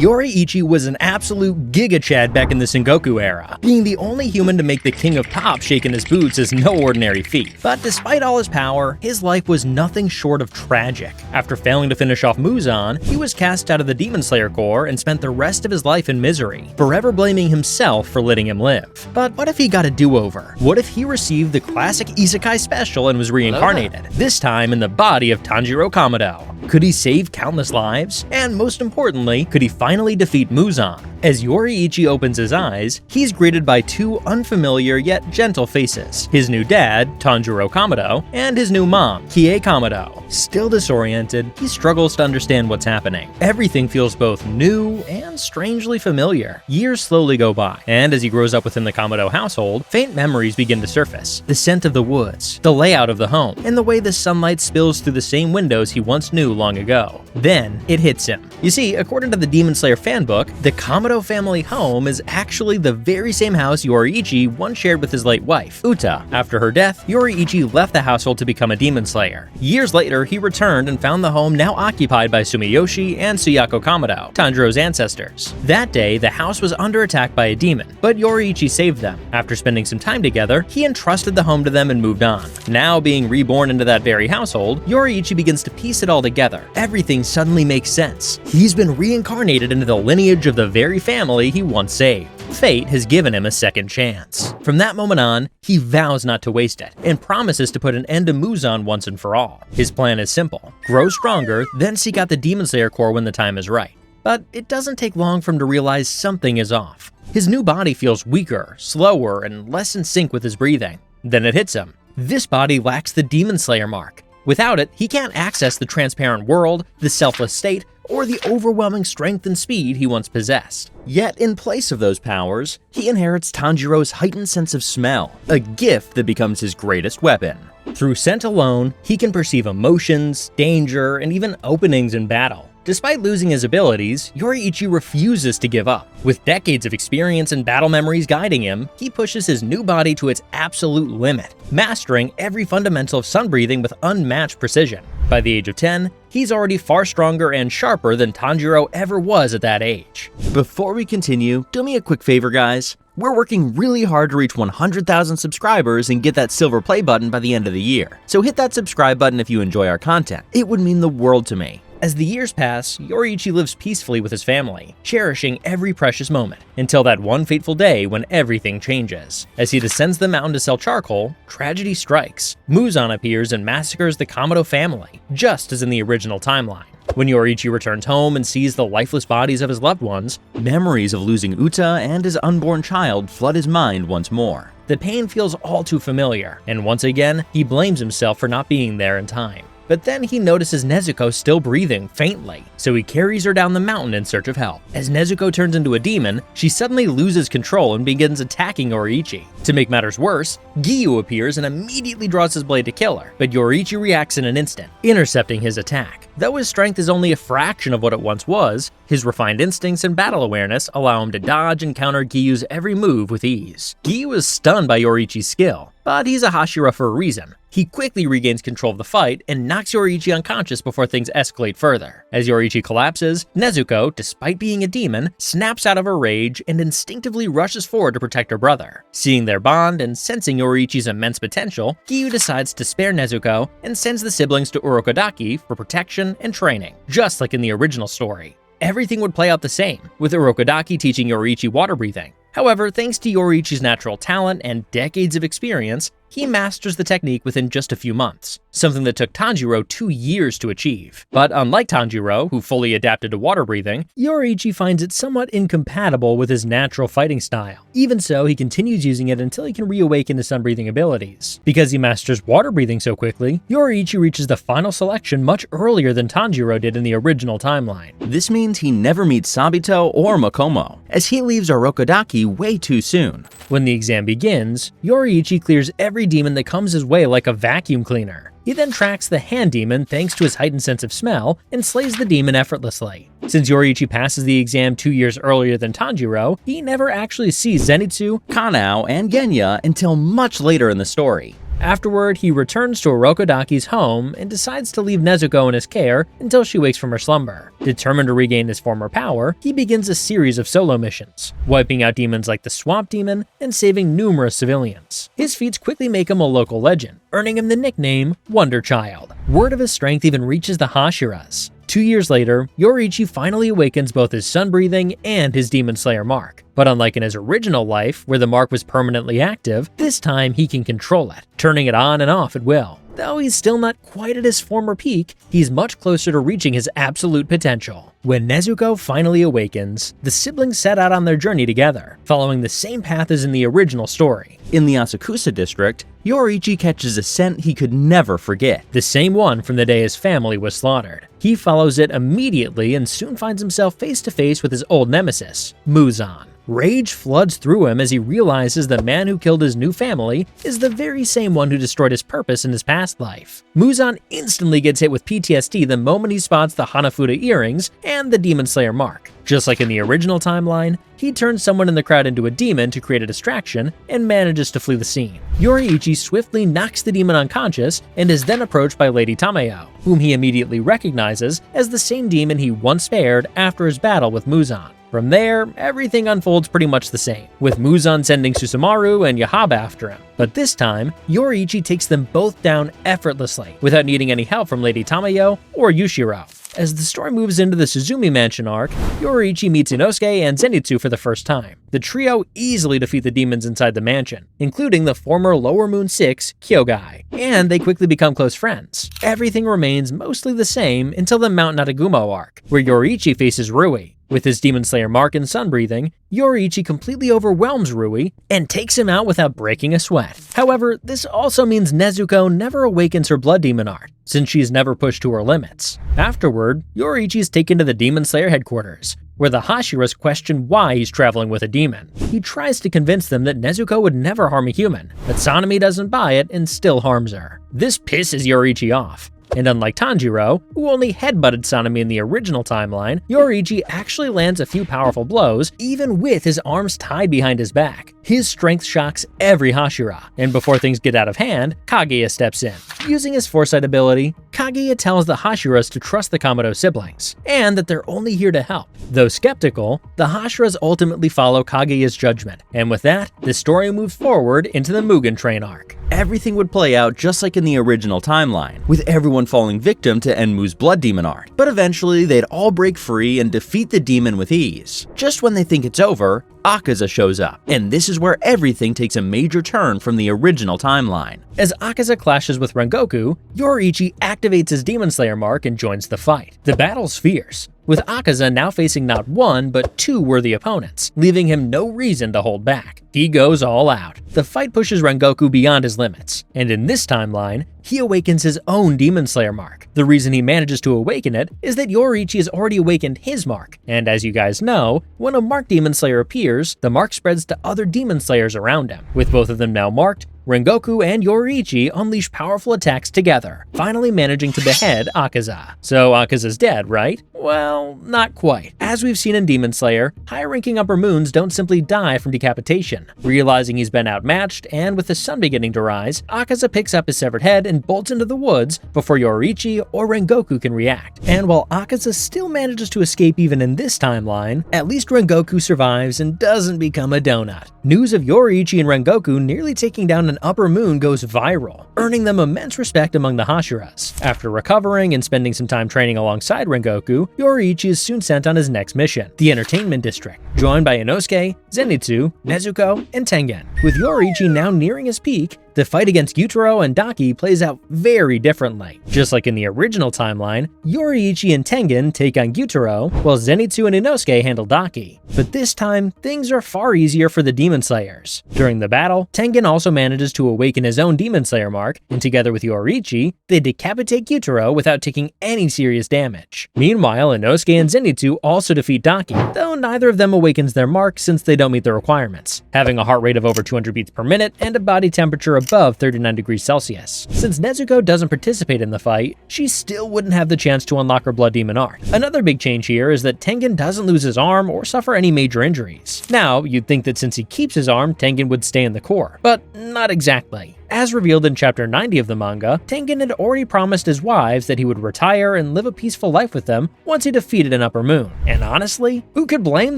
Yoriichi was an absolute giga-chad back in the Sengoku era. Being the only human to make the king of pop shake in his boots is no ordinary feat. But despite all his power, his life was nothing short of tragic. After failing to finish off Muzan, he was cast out of the Demon Slayer Corps and spent the rest of his life in misery, forever blaming himself for letting him live. But what if he got a do-over? What if he received the classic isekai special and was reincarnated, this time in the body of Tanjiro Kamado? Could he save countless lives? And most importantly, could he finally defeat Muzan? As Yoriichi opens his eyes, he's greeted by two unfamiliar yet gentle faces. His new dad, Tanjiro Kamado, and his new mom, Kie Kamado. Still disoriented, he struggles to understand what's happening. Everything feels both new and strangely familiar. Years slowly go by, and as he grows up within the Kamado household, faint memories begin to surface. The scent of the woods, the layout of the home, and the way the sunlight spills through the same windows he once knew long ago. Then, it hits him. You see, according to the Demon Slayer fanbook, the Kamado family home is actually the very same house Yoriichi once shared with his late wife, Uta. After her death, Yoriichi left the household to become a Demon Slayer. Years later, he returned and found the home now occupied by Sumiyoshi and Suyako Kamado, Tanjiro's ancestors. That day, the house was under attack by a demon, but Yoriichi saved them. After spending some time together, he entrusted the home to them and moved on. Now being reborn into that very household, Yoriichi begins to piece it all together. Everything suddenly makes sense. He's been reincarnated into the lineage of the very family he once saved. Fate has given him a second chance. From that moment on, he vows not to waste it, and promises to put an end to Muzan once and for all. His plan is simple: grow stronger, then seek out the Demon Slayer Corps when the time is right. But it doesn't take long for him to realize something is off. His new body feels weaker, slower, and less in sync with his breathing. Then it hits him. This body lacks the Demon Slayer mark. Without it, he can't access the transparent world, the selfless state, or the overwhelming strength and speed he once possessed. Yet, in place of those powers, he inherits Tanjiro's heightened sense of smell, a gift that becomes his greatest weapon. Through scent alone, he can perceive emotions, danger, and even openings in battle. Despite losing his abilities, Yoriichi refuses to give up. With decades of experience and battle memories guiding him, he pushes his new body to its absolute limit, mastering every fundamental of sun breathing with unmatched precision. By the age of 10, he's already far stronger and sharper than Tanjiro ever was at that age. Before we continue, do me a quick favor, guys. We're working really hard to reach 100,000 subscribers and get that silver play button by the end of the year. So hit that subscribe button if you enjoy our content. It would mean the world to me. As the years pass, Yoriichi lives peacefully with his family, cherishing every precious moment, until that one fateful day when everything changes. As he descends the mountain to sell charcoal, tragedy strikes. Muzan appears and massacres the Kamado family, just as in the original timeline. When Yoriichi returns home and sees the lifeless bodies of his loved ones, memories of losing Uta and his unborn child flood his mind once more. The pain feels all too familiar, and once again, he blames himself for not being there in time. But then he notices Nezuko still breathing faintly, so he carries her down the mountain in search of help. As Nezuko turns into a demon, she suddenly loses control and begins attacking Yoriichi. To make matters worse, Giyu appears and immediately draws his blade to kill her, but Yoriichi reacts in an instant, intercepting his attack. Though his strength is only a fraction of what it once was, his refined instincts and battle awareness allow him to dodge and counter Giyu's every move with ease. Giyu is stunned by Yoriichi's skill, but he's a Hashira for a reason. He quickly regains control of the fight and knocks Yoriichi unconscious before things escalate further. As Yoriichi collapses, Nezuko, despite being a demon, snaps out of her rage and instinctively rushes forward to protect her brother. Seeing their bond and sensing Yoriichi's immense potential, Giyu decides to spare Nezuko and sends the siblings to Urokodaki for protection and training, just like in the original story. Everything would play out the same, with Urokodaki teaching Yoriichi water breathing. However, thanks to Yoriichi's natural talent and decades of experience, he masters the technique within just a few months, something that took Tanjiro 2 years to achieve. But unlike Tanjiro, who fully adapted to water breathing, Yoriichi finds it somewhat incompatible with his natural fighting style. Even so, he continues using it until he can reawaken his sun breathing abilities. Because he masters water breathing so quickly, Yoriichi reaches the final selection much earlier than Tanjiro did in the original timeline. This means he never meets Sabito or Makomo, as he leaves Urokodaki way too soon. When the exam begins, Yoriichi clears every demon that comes his way like a vacuum cleaner. He then tracks the hand demon thanks to his heightened sense of smell and slays the demon effortlessly. Since Yoriichi passes the exam 2 years earlier than Tanjiro, he never actually sees Zenitsu, Kanao, and Genya until much later in the story. Afterward, he returns to Orokodaki's home and decides to leave Nezuko in his care until she wakes from her slumber. Determined to regain his former power, he begins a series of solo missions, wiping out demons like the Swamp Demon and saving numerous civilians. His feats quickly make him a local legend, earning him the nickname Wonder Child. Word of his strength even reaches the Hashiras. 2 years later, Yoriichi finally awakens both his sun-breathing and his Demon Slayer mark. But unlike in his original life, where the mark was permanently active, this time he can control it, turning it on and off at will. Though he's still not quite at his former peak, he's much closer to reaching his absolute potential. When Nezuko finally awakens, the siblings set out on their journey together, following the same path as in the original story. In the Asakusa district, Yoriichi catches a scent he could never forget, the same one from the day his family was slaughtered. He follows it immediately and soon finds himself face to face with his old nemesis, Muzan. Rage floods through him as he realizes the man who killed his new family is the very same one who destroyed his purpose in his past life. Muzan instantly gets hit with PTSD the moment he spots the Hanafuda earrings and the Demon Slayer mark. Just like in the original timeline, he turns someone in the crowd into a demon to create a distraction and manages to flee the scene. Yoriichi swiftly knocks the demon unconscious and is then approached by Lady Tamayo, whom he immediately recognizes as the same demon he once spared after his battle with Muzan. From there, everything unfolds pretty much the same, with Muzan sending Susumaru and Yahaba after him. But this time, Yoriichi takes them both down effortlessly, without needing any help from Lady Tamayo or Yushiro. As the story moves into the Suzumi Mansion arc, Yoriichi meets Inosuke and Zenitsu for the first time. The trio easily defeat the demons inside the mansion, including the former Lower Moon 6, Kyogai, and they quickly become close friends. Everything remains mostly the same until the Mount Natagumo arc, where Yoriichi faces Rui. With his Demon Slayer mark and sun-breathing, Yoriichi completely overwhelms Rui and takes him out without breaking a sweat. However, this also means Nezuko never awakens her Blood Demon art, since she's never pushed to her limits. Afterward, Yoriichi is taken to the Demon Slayer headquarters, where the Hashiras question why he's traveling with a demon. He tries to convince them that Nezuko would never harm a human, but Sanemi doesn't buy it and still harms her. This pisses Yoriichi off. And unlike Tanjiro, who only headbutted Sanemi in the original timeline, Yoriichi actually lands a few powerful blows, even with his arms tied behind his back. His strength shocks every Hashira, and before things get out of hand, Kaguya steps in. Using his foresight ability, Kaguya tells the Hashiras to trust the Kamado siblings, and that they're only here to help. Though skeptical, the Hashiras ultimately follow Kaguya's judgment, and with that, the story moves forward into the Mugen Train arc. Everything would play out just like in the original timeline, with everyone falling victim to Enmu's Blood Demon art. But eventually, they'd all break free and defeat the demon with ease. Just when they think it's over, Akaza shows up, and this is where everything takes a major turn from the original timeline. As Akaza clashes with Rengoku, Yoriichi activates his Demon Slayer mark and joins the fight. The battle's fierce, with Akaza now facing not one but two worthy opponents, leaving him no reason to hold back. He goes all out. The fight pushes Rengoku beyond his limits, and in this timeline, he awakens his own Demon Slayer mark. The reason he manages to awaken it is that Yoriichi has already awakened his mark, and as you guys know, when a marked Demon Slayer appears, the mark spreads to other Demon Slayers around him. With both of them now marked, Rengoku and Yoriichi unleash powerful attacks together, finally managing to behead Akaza. So Akaza's dead, right? Well, not quite. As we've seen in Demon Slayer, high-ranking Upper Moons don't simply die from decapitation. Realizing he's been outmatched, and with the sun beginning to rise, Akaza picks up his severed head and bolts into the woods before Yoriichi or Rengoku can react. And while Akaza still manages to escape even in this timeline, at least Rengoku survives and doesn't become a donut. News of Yoriichi and Rengoku nearly taking down an Upper Moon goes viral, earning them immense respect among the Hashiras. After recovering and spending some time training alongside Rengoku, Yoriichi is soon sent on his next mission, the Entertainment District, joined by Inosuke, Zenitsu, Nezuko, and Tengen. With Yoriichi now nearing his peak, the fight against Gyutaro and Daki plays out very differently. Just like in the original timeline, Yoriichi and Tengen take on Gyutaro, while Zenitsu and Inosuke handle Daki. But this time, things are far easier for the Demon Slayers. During the battle, Tengen also manages to awaken his own Demon Slayer mark, and together with Yoriichi, they decapitate Gyutaro without taking any serious damage. Meanwhile, Inosuke and Zenitsu also defeat Daki, though neither of them awakens their mark since they don't meet the requirements, having a heart rate of over 200 beats per minute and a body temperature above 39 degrees Celsius. Since Nezuko doesn't participate in the fight, she still wouldn't have the chance to unlock her Blood Demon art. Another big change here is that Tengen doesn't lose his arm or suffer any major injuries. Now, you'd think that since he keeps his arm, Tengen would stay in the core, but not exactly. As revealed in chapter 90 of the manga, Tengen had already promised his wives that he would retire and live a peaceful life with them once he defeated an Upper Moon. And honestly, who could blame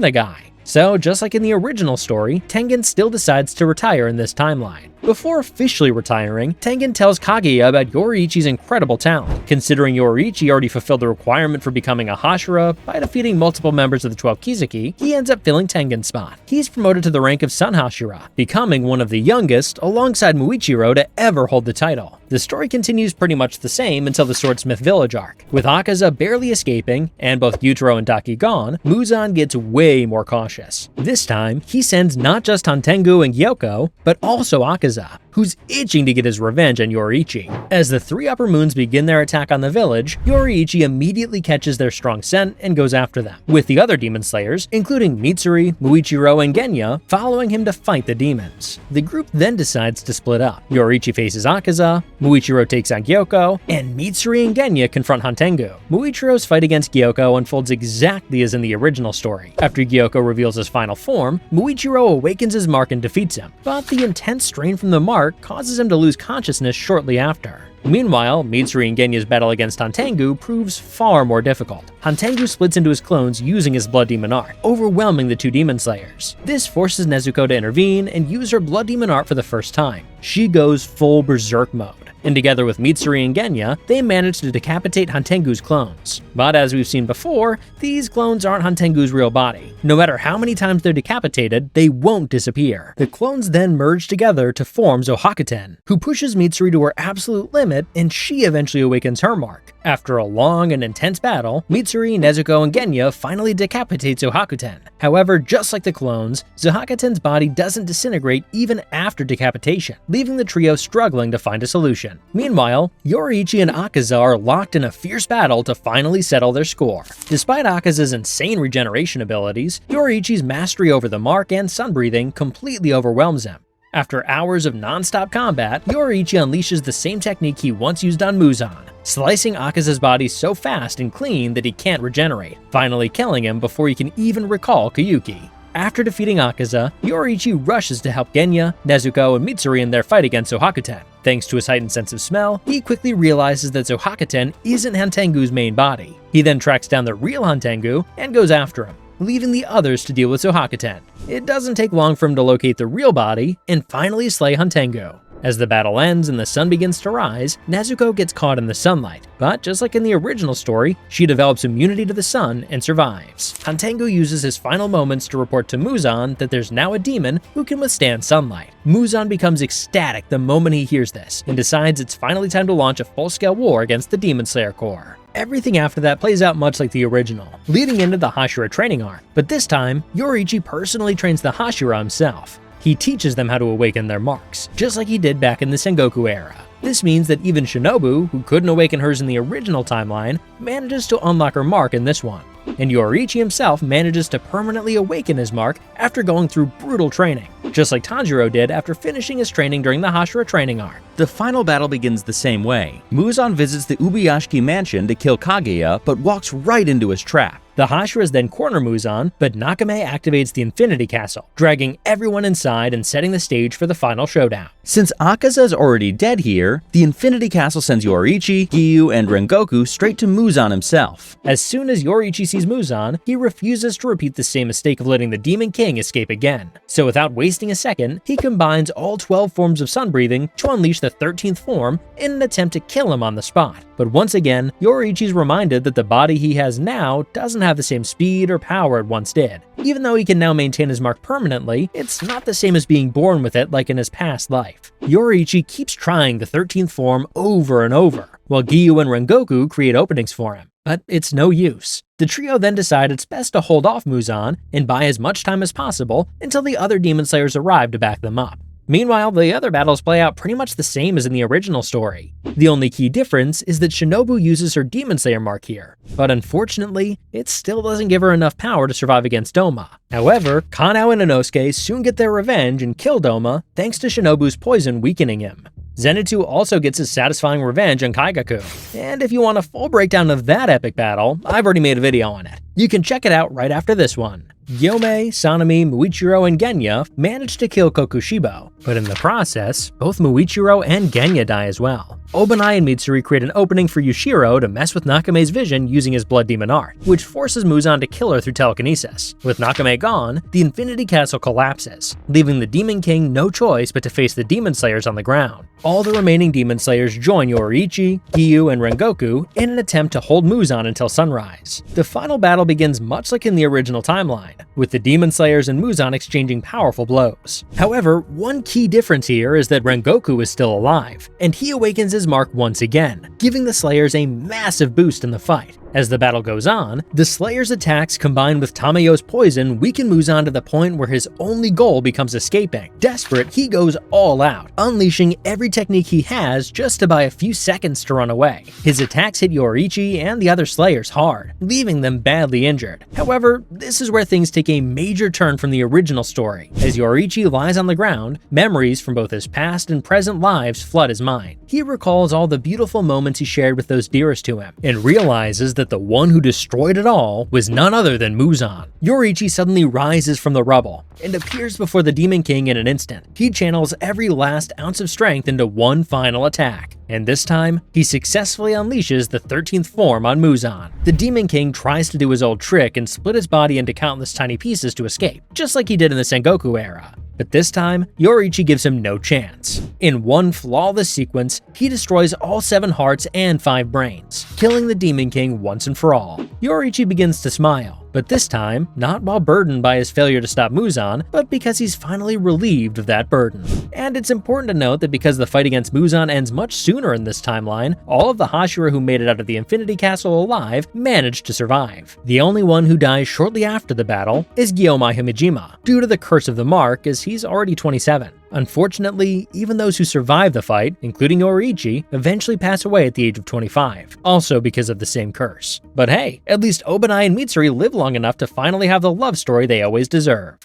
the guy? So, just like in the original story, Tengen still decides to retire in this timeline. Before officially retiring, Tengen tells Kaguya about Yoriichi's incredible talent. Considering Yoriichi already fulfilled the requirement for becoming a Hashira by defeating multiple members of the 12 Kizuki, he ends up filling Tengen's spot. He's promoted to the rank of Sun Hashira, becoming one of the youngest, alongside Muichiro, to ever hold the title. The story continues pretty much the same until the Swordsmith village arc. With Akaza barely escaping, and both Yutaro and Daki gone, Muzan gets way more cautious. This time, he sends not just Hantengu and Gyoko, but also Akaza, who's itching to get his revenge on Yoriichi. As the three Upper Moons begin their attack on the village, Yoriichi immediately catches their strong scent and goes after them, with the other demon slayers, including Mitsuri, Muichiro, and Genya, following him to fight the demons. The group then decides to split up. Yoriichi faces Akaza, Muichiro takes on Gyoko, and Mitsuri and Genya confront Hantengu. Muichiro's fight against Gyoko unfolds exactly as in the original story. After Gyoko reveals his final form, Muichiro awakens his mark and defeats him, but the intense strain from the mark causes him to lose consciousness shortly after. Meanwhile, Mitsuri and Genya's battle against Hantengu proves far more difficult. Hantengu splits into his clones using his Blood Demon art, overwhelming the two demon slayers. This forces Nezuko to intervene and use her Blood Demon art for the first time. She goes full berserk mode, and together with Mitsuri and Genya, they manage to decapitate Hantengu's clones. But as we've seen before, these clones aren't Hantengu's real body. No matter how many times they're decapitated, they won't disappear. The clones then merge together to form Zohakuten, who pushes Mitsuri to her absolute limit, and she eventually awakens her mark. After a long and intense battle, Mitsuri, Nezuko, and Genya finally decapitate Zohakuten. However, just like the clones, Zohakuten's body doesn't disintegrate even after decapitation, leaving the trio struggling to find a solution. Meanwhile, Yoriichi and Akaza are locked in a fierce battle to finally settle their score. Despite Akaza's insane regeneration abilities, Yoriichi's mastery over the mark and sun-breathing completely overwhelms him. After hours of non-stop combat, Yoriichi unleashes the same technique he once used on Muzan, slicing Akaza's body so fast and clean that he can't regenerate, finally killing him before he can even recall Kyuki. After defeating Akaza, Yoriichi rushes to help Genya, Nezuko, and Mitsuri in their fight against Zohakuten. Thanks to his heightened sense of smell, he quickly realizes that Zohakuten isn't Hantengu's main body. He then tracks down the real Hantengu and goes after him, leaving the others to deal with Zohakuten. It doesn't take long for him to locate the real body and finally slay Hantengu. As the battle ends and the sun begins to rise, Nezuko gets caught in the sunlight, but just like in the original story, she develops immunity to the sun and survives. Hantengu uses his final moments to report to Muzan that there's now a demon who can withstand sunlight. Muzan becomes ecstatic the moment he hears this, and decides it's finally time to launch a full-scale war against the Demon Slayer Corps. Everything after that plays out much like the original, leading into the Hashira training arc, but this time, Yoriichi personally trains the Hashira himself. He teaches them how to awaken their marks, just like he did back in the Sengoku era. This means that even Shinobu, who couldn't awaken hers in the original timeline, manages to unlock her mark in this one. And Yoriichi himself manages to permanently awaken his mark after going through brutal training, just like Tanjiro did after finishing his training during the Hashira training arc. The final battle begins the same way. Muzan visits the Ubuyashiki mansion to kill Kaguya, but walks right into his trap. The Hashiras then corner Muzan, but Nakame activates the Infinity Castle, dragging everyone inside and setting the stage for the final showdown. Since Akaza's already dead here, the Infinity Castle sends Yoriichi, Giyu, and Rengoku straight to Muzan himself. As soon as Yoriichi sees Muzan, he refuses to repeat the same mistake of letting the Demon King escape again. So without wasting a second, he combines all 12 forms of sun-breathing to unleash the 13th form in an attempt to kill him on the spot. But once again, Yoriichi's reminded that the body he has now doesn't have the same speed or power it once did. Even though he can now maintain his mark permanently, it's not the same as being born with it like in his past life. Yoriichi keeps trying the 13th form over and over, while Giyu and Rengoku create openings for him. But it's no use. The trio then decide it's best to hold off Muzan and buy as much time as possible until the other Demon Slayers arrive to back them up. Meanwhile, the other battles play out pretty much the same as in the original story. The only key difference is that Shinobu uses her Demon Slayer mark here, but unfortunately, it still doesn't give her enough power to survive against Doma. However, Kanao and Inosuke soon get their revenge and kill Doma thanks to Shinobu's poison weakening him. Zenitsu also gets his satisfying revenge on Kaigaku. And if you want a full breakdown of that epic battle, I've already made a video on it. You can check it out right after this one. Gyomei, Sanemi, Muichiro, and Genya manage to kill Kokushibo, but in the process, both Muichiro and Genya die as well. Obanai and Mitsuri create an opening for Yushiro to mess with Nakame's vision using his Blood Demon art, which forces Muzan to kill her through telekinesis. With Nakame gone, the Infinity Castle collapses, leaving the Demon King no choice but to face the Demon Slayers on the ground. All the remaining Demon Slayers join Yoriichi, Giyu, and Rengoku in an attempt to hold Muzan until sunrise. The final battle begins much like in the original timeline, with the Demon Slayers and Muzan exchanging powerful blows. However, one key difference here is that Rengoku is still alive, and he awakens his mark once again, giving the Slayers a massive boost in the fight. As the battle goes on, the Slayer's attacks combined with Tamayo's poison weaken Muzan to the point where his only goal becomes escaping. Desperate, he goes all out, unleashing every technique he has just to buy a few seconds to run away. His attacks hit Yoriichi and the other Slayers hard, leaving them badly injured. However, this is where things take a major turn from the original story. As Yoriichi lies on the ground, memories from both his past and present lives flood his mind. He recalls all the beautiful moments he shared with those dearest to him, and realizes that the one who destroyed it all was none other than Muzan. Yoriichi suddenly rises from the rubble and appears before the Demon King in an instant. He channels every last ounce of strength into one final attack, and this time, he successfully unleashes the 13th form on Muzan. The Demon King tries to do his old trick and split his body into countless tiny pieces to escape, just like he did in the Sengoku era. But this time, Yoriichi gives him no chance. In one flawless sequence, he destroys all 7 hearts and 5 brains, killing the Demon King once and for all. Yoriichi begins to smile, but this time, not while burdened by his failure to stop Muzan, but because he's finally relieved of that burden. And it's important to note that because the fight against Muzan ends much sooner in this timeline, all of the Hashira who made it out of the Infinity Castle alive managed to survive. The only one who dies shortly after the battle is Gyomai Himejima, due to the curse of the mark, as he's already 27. Unfortunately, even those who survive the fight, including Yoriichi, eventually pass away at the age of 25, also because of the same curse. But hey, at least Obanai and Mitsuri live long enough to finally have the love story they always deserved.